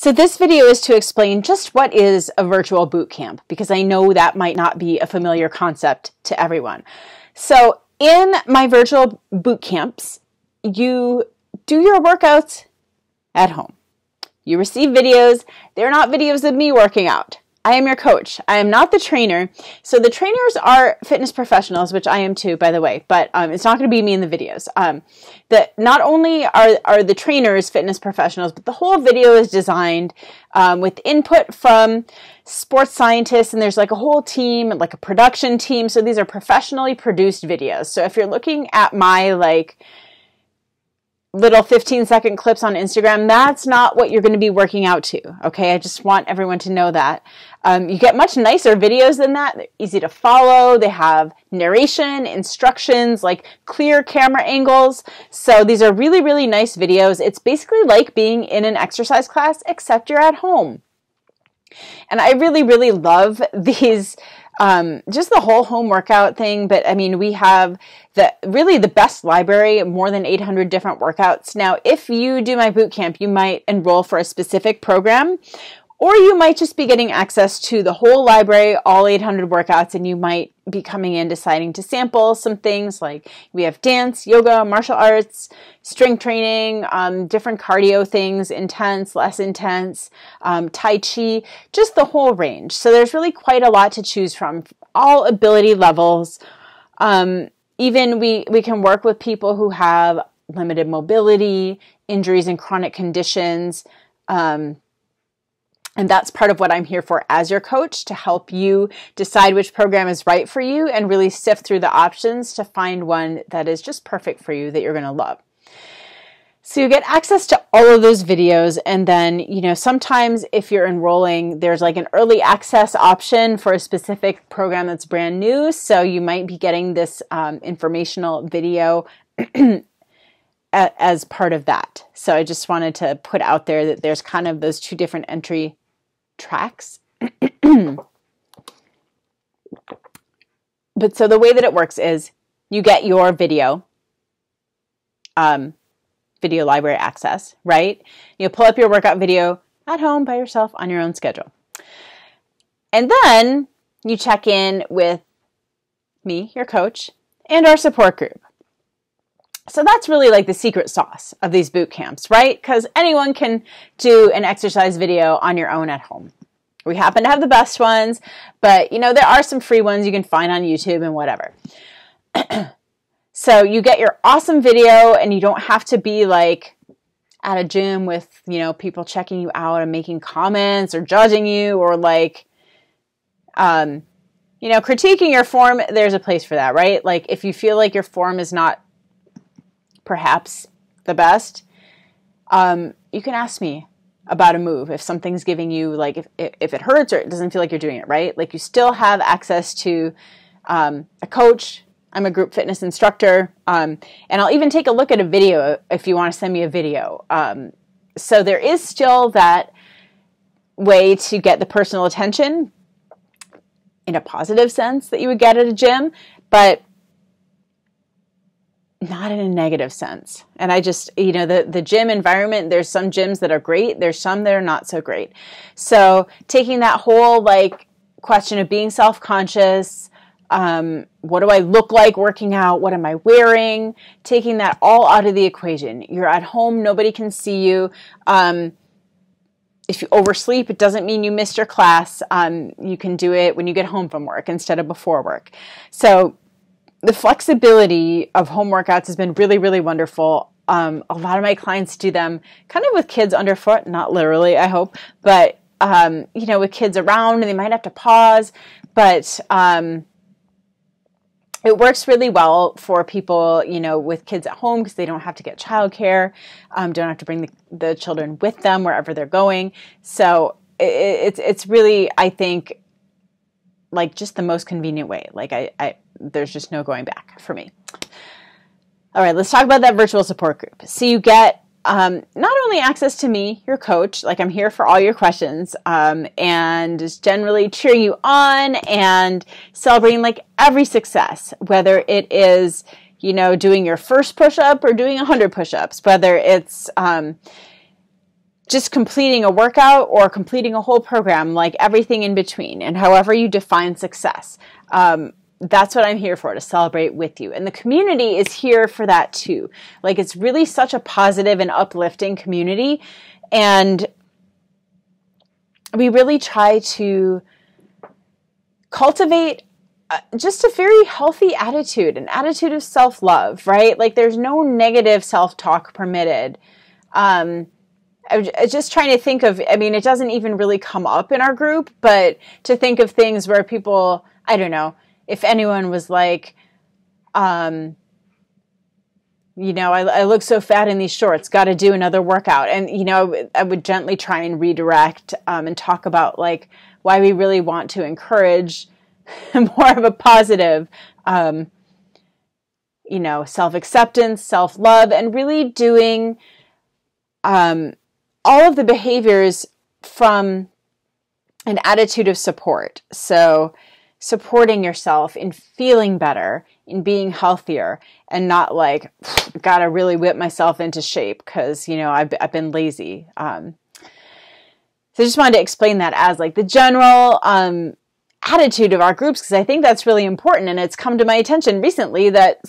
So this video is to explain just what is a virtual boot camp, because I know that might not be a familiar concept to everyone. So in my virtual boot camps, you do your workouts at home. You receive videos. They're not videos of me working out. I am your coach. I am not the trainer. So the trainers are fitness professionals, which I am too, by the way, but it's not going to be me in the videos. Not only are the trainers fitness professionals, but the whole video is designed with input from sports scientists, and there's like a whole team, like a production team. So these are professionally produced videos. So if you're looking at my little 15-second clips on Instagram, that's not what you're going to be working out to, okay? I just want everyone to know that. You get much nicer videos than that. They're easy to follow. They have narration, instructions, like clear camera angles. So these are really, really nice videos. It's basically like being in an exercise class, except you're at home. And I really, really love these, just the whole home workout thing. But I mean, we have really the best library, more than 800 different workouts. Now, if you do my boot camp, you might enroll for a specific program, or you might just be getting access to the whole library, all 800 workouts, and you might be coming in deciding to sample some things. Like we have dance, yoga, martial arts, strength training, different cardio things, intense, less intense, Tai Chi, just the whole range. So there's really quite a lot to choose from, all ability levels. Even we can work with people who have limited mobility, injuries and chronic conditions. And that's part of what I'm here for as your coach, to help you decide which program is right for you and really sift through the options to find one that is just perfect for you, that you're going to love. So you get access to all of those videos, and then, sometimes if you're enrolling, there's like an early access option for a specific program that's brand new. So you might be getting this informational video as part of that. So I just wanted to put out there that there's kind of those two different entry tracks. But so the way that it works is you get your video library access, right? You pull up your workout video at home by yourself on your own schedule. And then you check in with me, your coach, and our support group. So that's really like the secret sauce of these boot camps, right? Because anyone can do an exercise video on your own at home. We happen to have the best ones, but there are some free ones you can find on YouTube and whatever. So you get your awesome video, and you don't have to be like at a gym with, people checking you out and making comments or judging you, or critiquing your form. There's a place for that, right? Like if you feel like your form is not perhaps the best, you can ask me about a move if something's giving you, like if it hurts or it doesn't feel like you're doing it right. Like you still have access to a coach. I'm a group fitness instructor, and I'll even take a look at a video if you want to send me a video. So there is still that way to get the personal attention in a positive sense that you would get at a gym, but not in a negative sense. And I just, the gym environment, there's some gyms that are great. There's some that are not so great. So taking that whole question of being self-conscious, what do I look like working out? What am I wearing? Taking that all out of the equation. You're at home. Nobody can see you. If you oversleep, it doesn't mean you missed your class. You can do it when you get home from work instead of before work. So the flexibility of home workouts has been really, really wonderful. A lot of my clients do them kind of with kids underfoot, not literally, I hope, but, with kids around, and they might have to pause, but it works really well for people, with kids at home, because they don't have to get childcare, don't have to bring the children with them wherever they're going. So it's really, I think, just the most convenient way. There's just no going back for me. All right, let's talk about that virtual support group. So you get not only access to me, your coach, I'm here for all your questions, and just generally cheering you on and celebrating every success, whether it is, doing your first push-up or doing 100 push-ups, whether it's just completing a workout or completing a whole program, like everything in between, and however you define success. That's what I'm here for, to celebrate with you. And the community is here for that too. Like, it's really such a positive and uplifting community. And we really try to cultivate just a very healthy attitude, an attitude of self-love, right? Like, there's no negative self-talk permitted. I was just trying to think of, I mean, it doesn't even really come up in our group, but to think of things where people, I don't know, if anyone was like, I look so fat in these shorts, got to do another workout. And, I would gently try and redirect and talk about like why we really want to encourage more of a positive, self-acceptance, self-love, and really doing all of the behaviors from an attitude of support. So supporting yourself in feeling better, in being healthier, and not like, gotta really whip myself into shape because, I've been lazy. So I just wanted to explain that as like the general attitude of our groups, because I think that's really important. And it's come to my attention recently that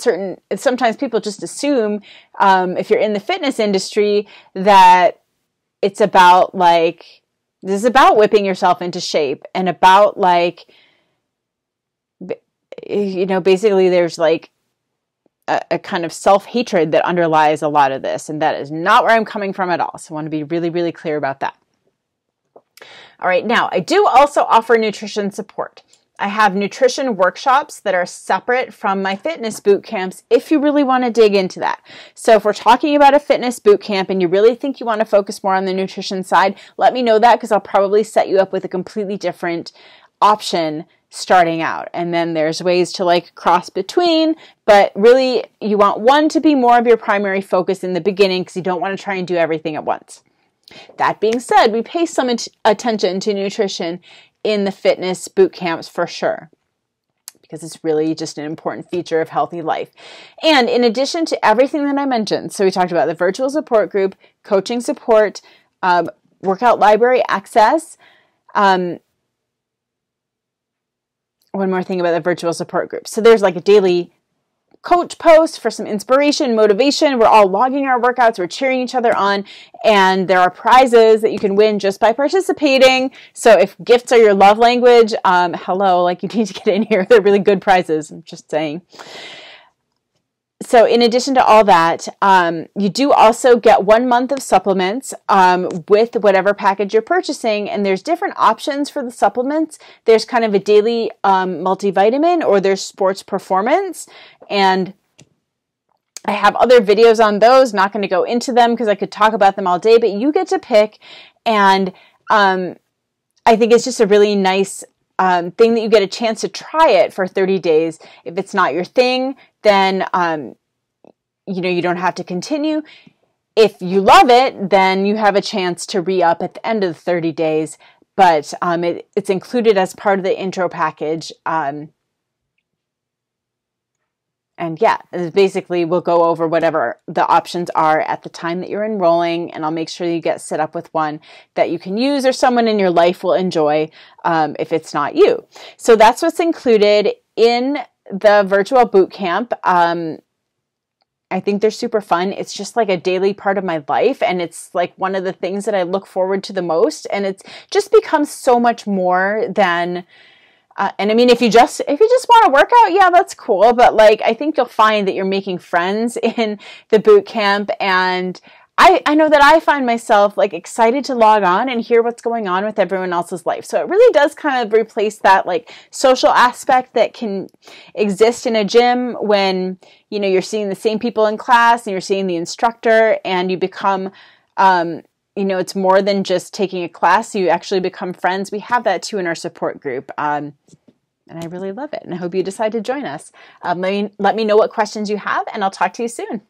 sometimes people just assume, if you're in the fitness industry, that it's about like, this is about whipping yourself into shape and about like, basically there's like a kind of self-hatred that underlies a lot of this. And that is not where I'm coming from at all. So I want to be really, really clear about that. All right. Now, I do also offer nutrition support. I have nutrition workshops that are separate from my fitness boot camps if you really want to dig into that. So if we're talking about a fitness boot camp and you really think you want to focus more on the nutrition side, let me know that, because I'll probably set you up with a completely different option starting out. And then there's ways to like cross between, but really you want one to be more of your primary focus in the beginning because you don't want to try and do everything at once. That being said, we pay some attention to nutrition in the fitness boot camps for sure, because it's really just an important feature of healthy life. And in addition to everything that I mentioned, so we talked about the virtual support group, coaching support, workout library access. One more thing about the virtual support group. So there's like a daily coach post for some inspiration, motivation. We're all logging our workouts. We're cheering each other on. And there are prizes that you can win just by participating. So if gifts are your love language, hello, like you need to get in here. They're really good prizes. I'm just saying. So in addition to all that, you do also get 1 month of supplements with whatever package you're purchasing. And there's different options for the supplements. There's kind of a daily multivitamin, or there's sports performance. And I have other videos on those, not going to go into them because I could talk about them all day, but you get to pick. And I think it's just a really nice thing that you get a chance to try it for 30 days. If it's not your thing, then, you don't have to continue. If you love it, then you have a chance to re-up at the end of the 30 days, but it's included as part of the intro package. And yeah, basically we'll go over whatever the options are at the time that you're enrolling, and I'll make sure you get set up with one that you can use or someone in your life will enjoy if it's not you. So that's what's included in the virtual boot camp. I think they're super fun. It's just like a daily part of my life, and it's like one of the things that I look forward to the most, and it's just becomes so much more than and I mean, if you just want to work out, yeah, that's cool. But like, I think you'll find that you're making friends in the boot camp. And I know that I find myself like excited to log on and hear what's going on with everyone else's life. So it really does kind of replace that like social aspect that can exist in a gym when, you're seeing the same people in class and you're seeing the instructor, and you become, it's more than just taking a class. You actually become friends. We have that too in our support group. And I really love it. And I hope you decide to join us. Let me know what questions you have, and I'll talk to you soon.